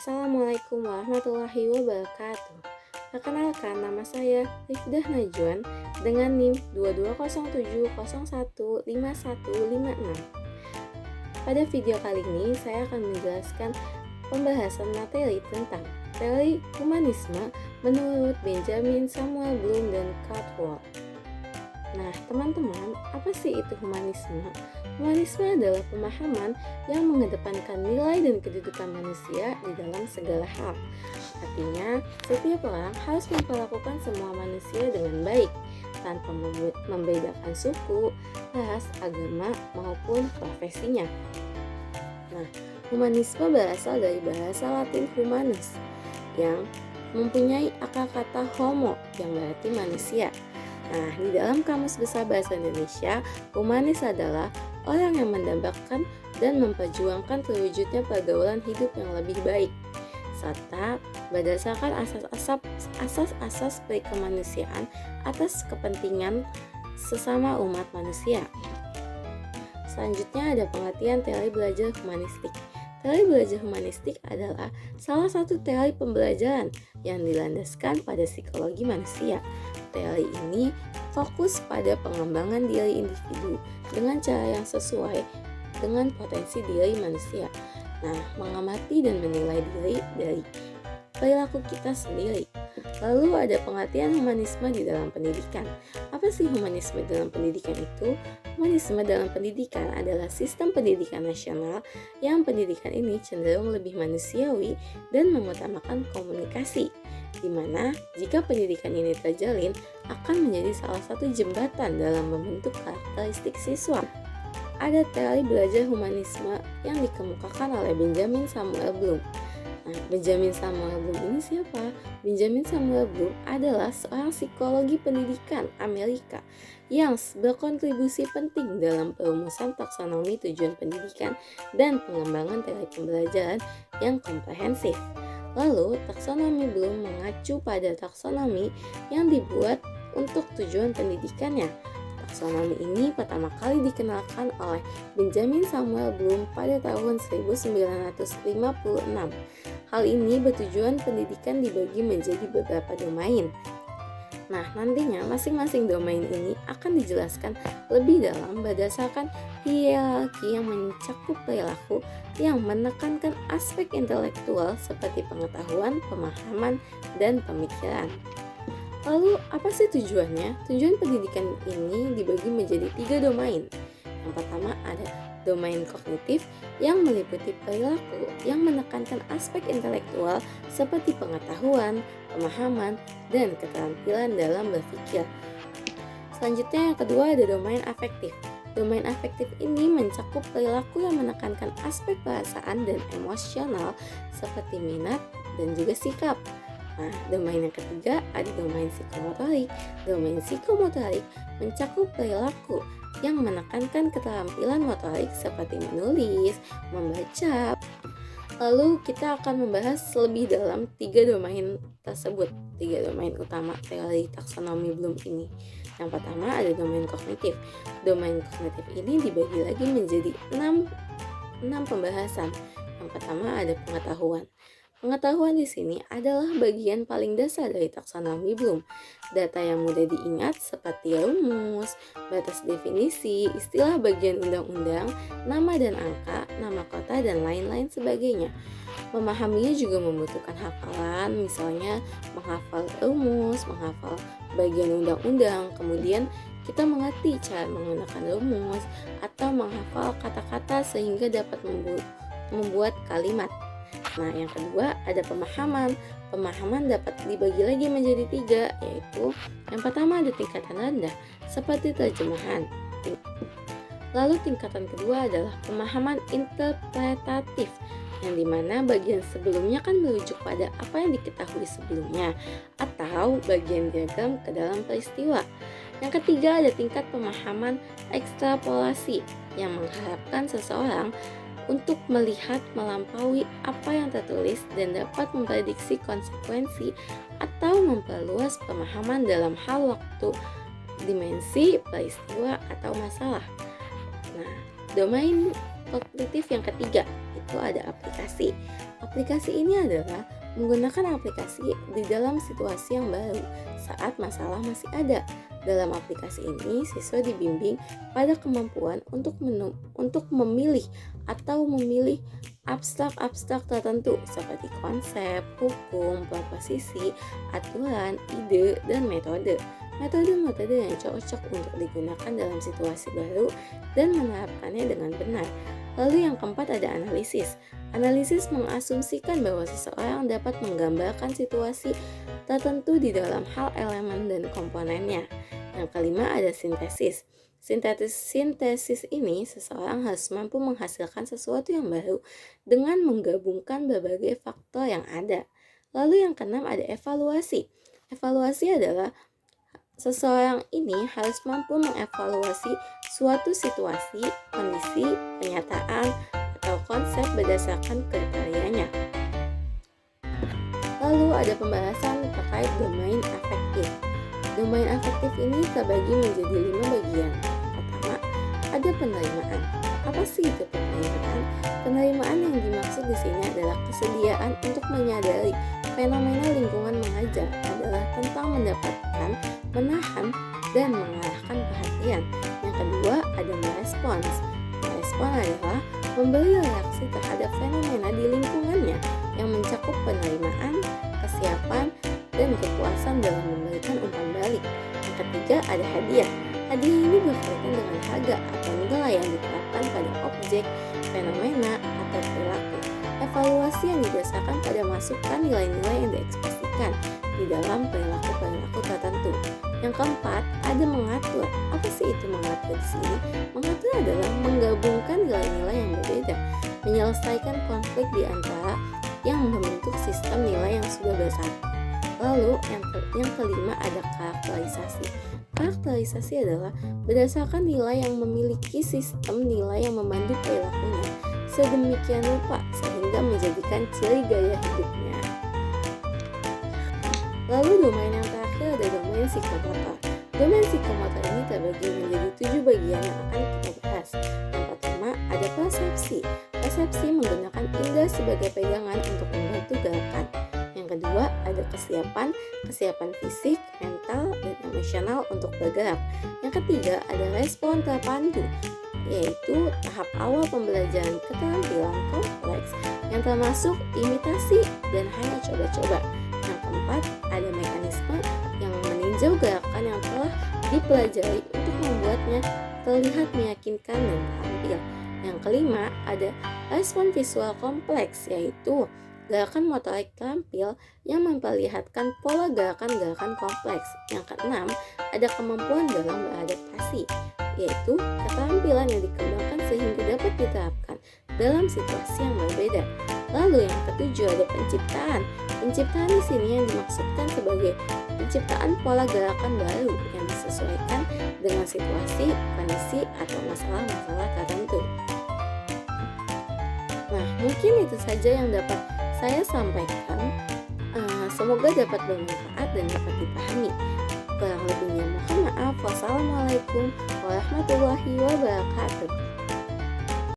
Assalamualaikum warahmatullahi wabarakatuh. Perkenalkan, nama saya Rifdah Najwan dengan NIM 2207015156. Pada video kali ini saya akan menjelaskan pembahasan materi tentang teori humanisme menurut Benjamin Samuel Bloom dan Kurt Ward. Nah, teman-teman, apa sih itu humanisme? Humanisme adalah pemahaman yang mengedepankan nilai dan kedudukan manusia di dalam segala hal. Artinya, setiap orang harus memperlakukan semua manusia dengan baik, tanpa membedakan suku, ras, agama, maupun profesinya. Nah, humanisme berasal dari bahasa Latin humanus, yang mempunyai akar kata homo, yang berarti manusia. Nah, di dalam Kamus Besar Bahasa Indonesia, humanis adalah orang yang mendambakan dan memperjuangkan terwujudnya pergaulan hidup yang lebih baik, serta berdasarkan asas-asas perikemanusiaan atas kepentingan sesama umat manusia. Selanjutnya ada pengertian teori belajar humanistik. Teori belajar humanistik adalah salah satu teori pembelajaran yang dilandaskan pada psikologi manusia. Teori ini fokus pada pengembangan diri individu dengan cara yang sesuai dengan potensi diri manusia. Nah, mengamati dan menilai diri dari perilaku kita sendiri. Lalu ada pengertian humanisme di dalam pendidikan. Apa sih humanisme dalam pendidikan itu? Humanisme dalam pendidikan adalah sistem pendidikan nasional yang pendidikan ini cenderung lebih manusiawi dan mengutamakan komunikasi, di mana jika pendidikan ini terjalin akan menjadi salah satu jembatan dalam membentuk karakteristik siswa. Ada teori belajar humanisme yang dikemukakan oleh Benjamin Samuel Bloom. Nah, Benjamin Samuel Bloom ini siapa? Benjamin Samuel Bloom adalah seorang psikologi pendidikan Amerika yang berkontribusi penting dalam perumusan taksonomi tujuan pendidikan dan pengembangan teori pembelajaran yang komprehensif. Lalu, taksonomi Bloom mengacu pada taksonomi yang dibuat untuk tujuan pendidikannya. Taksonomi ini pertama kali dikenalkan oleh Benjamin Samuel Bloom pada tahun 1956. Hal ini bertujuan pendidikan dibagi menjadi beberapa domain. Nah, nantinya masing-masing domain ini akan dijelaskan lebih dalam berdasarkan hierarki yang mencakup perilaku yang menekankan aspek intelektual seperti pengetahuan, pemahaman, dan pemikiran. Lalu, apa sih tujuannya? Tujuan pendidikan ini dibagi menjadi 3 domain. Yang pertama ada domain kognitif yang meliputi perilaku yang menekankan aspek intelektual seperti pengetahuan, pemahaman, dan keterampilan dalam berpikir. Selanjutnya yang kedua ada domain afektif. Domain afektif ini mencakup perilaku yang menekankan aspek perasaan dan emosional seperti minat dan juga sikap. Nah, domain yang ketiga ada domain psikomotorik. Domain psikomotorik mencakup perilaku yang menekankan keterampilan motorik seperti menulis, membaca. Lalu kita akan membahas lebih dalam 3 domain tersebut, 3 domain utama teori taksonomi Bloom ini. Yang pertama ada domain kognitif. Domain kognitif ini dibagi lagi menjadi 6 pembahasan. Yang pertama ada pengetahuan. Pengetahuan di sini adalah bagian paling dasar dari taksonomi Bloom. Data yang mudah diingat seperti rumus, batas definisi, istilah bagian undang-undang, nama dan angka, nama kota, dan lain-lain sebagainya. Memahaminya juga membutuhkan hafalan, misalnya menghafal rumus, menghafal bagian undang-undang, kemudian kita mengerti cara menggunakan rumus, atau menghafal kata-kata sehingga dapat membuat kalimat. Nah, yang kedua ada pemahaman. Pemahaman dapat dibagi lagi menjadi 3, yaitu yang pertama ada tingkatan rendah, seperti terjemahan. Lalu tingkatan kedua adalah pemahaman interpretatif, yang dimana bagian sebelumnya kan merujuk pada apa yang diketahui sebelumnya, atau bagian diagram ke dalam peristiwa. Yang ketiga ada tingkat pemahaman ekstrapolasi, yang mengharapkan seseorang untuk melihat melampaui apa yang tertulis dan dapat memprediksi konsekuensi atau memperluas pemahaman dalam hal waktu, dimensi, peristiwa, atau masalah. Nah, domain kognitif yang ketiga itu ada aplikasi. Aplikasi ini adalah menggunakan aplikasi di dalam situasi yang baru saat masalah masih ada. Dalam aplikasi ini, siswa dibimbing pada kemampuan untuk memilih atau memilih abstrak-abstrak tertentu seperti konsep, hukum, proposisi, aturan, ide, dan metode. Metode-metode yang cocok untuk digunakan dalam situasi baru dan menerapkannya dengan benar. Lalu yang keempat ada analisis. Analisis mengasumsikan bahwa seseorang dapat menggambarkan situasi tertentu di dalam hal elemen dan komponennya. Yang kelima ada sintesis. Sintesis ini seseorang harus mampu menghasilkan sesuatu yang baru dengan menggabungkan berbagai faktor yang ada. Lalu yang keenam ada evaluasi. Evaluasi adalah seseorang ini harus mampu mengevaluasi suatu situasi, kondisi, pernyataan, atau konsep berdasarkan kriterianya. Lalu ada pembahasan terkait domain afektif. Domain afektif ini terbagi menjadi 5 bagian. Pertama, ada penerimaan. Apa sih itu penerimaan? Penerimaan yang dimaksud di sini adalah kesediaan untuk menyadari fenomena lingkungan mengajar adalah tentang mendapatkan, menahan, dan mengarahkan perhatian. Yang kedua, ada merespons. Merespon adalah memberi reaksi terhadap fenomena di lingkungannya yang mencakup penerimaan, kesiapan, dan kepuasan dalam memberikan umpan balik. Yang ketiga ada hadiah. Hadiah ini berkaitan dengan harga atau nilai yang diterapkan pada objek, fenomena, atau perilaku. Evaluasi yang didasarkan pada masukan nilai-nilai yang diekspresikan di dalam perilaku-perilaku tertentu. Yang keempat ada mengatur. Apa sih itu mengatur di sini? Mengatur adalah menggabungkan nilai-nilai yang berbeda, menyelesaikan konflik di antara yang membentuk sistem nilai yang sudah bersatu. Lalu yang kelima ada karakterisasi. Karakterisasi adalah berdasarkan nilai yang memiliki sistem nilai yang memandu perilakunya sedemikian rupa sehingga menjadikan ciri gaya hidupnya. Lalu domain yang terakhir ada domain psikomotor. Domain psikomotor ini terbagi menjadi 7 bagian yang akan kita bahas. Yang pertama ada persepsi. Persepsi menggunakan indera sebagai pegangan untuk membantu gerakan. Yang kedua ada kesiapan fisik, mental, dan emosional untuk bergerak. Yang ketiga ada respon terpandu, yaitu tahap awal pembelajaran keterampilan kompleks yang termasuk imitasi dan hanya coba-coba. Yang keempat ada mekanisme yang meninjau gerakan yang telah dipelajari untuk membuatnya terlihat meyakinkan dan terampil. Yang kelima ada respon visual kompleks, yaitu gerakan motorik terampil yang memperlihatkan pola gerakan-gerakan kompleks. Yang keenam, ada kemampuan dalam beradaptasi, yaitu keterampilan yang dikembangkan sehingga dapat diterapkan dalam situasi yang berbeda. Lalu yang ketujuh ada penciptaan. Penciptaan di sini yang dimaksudkan sebagai penciptaan pola gerakan baru yang disesuaikan dengan situasi, kondisi, atau masalah-masalah tertentu. Nah, mungkin itu saja yang dapat saya sampaikan. Semoga dapat bermanfaat dan dapat dipahami. Kurang lebihnya mohon maaf. Wassalamualaikum warahmatullahi wabarakatuh.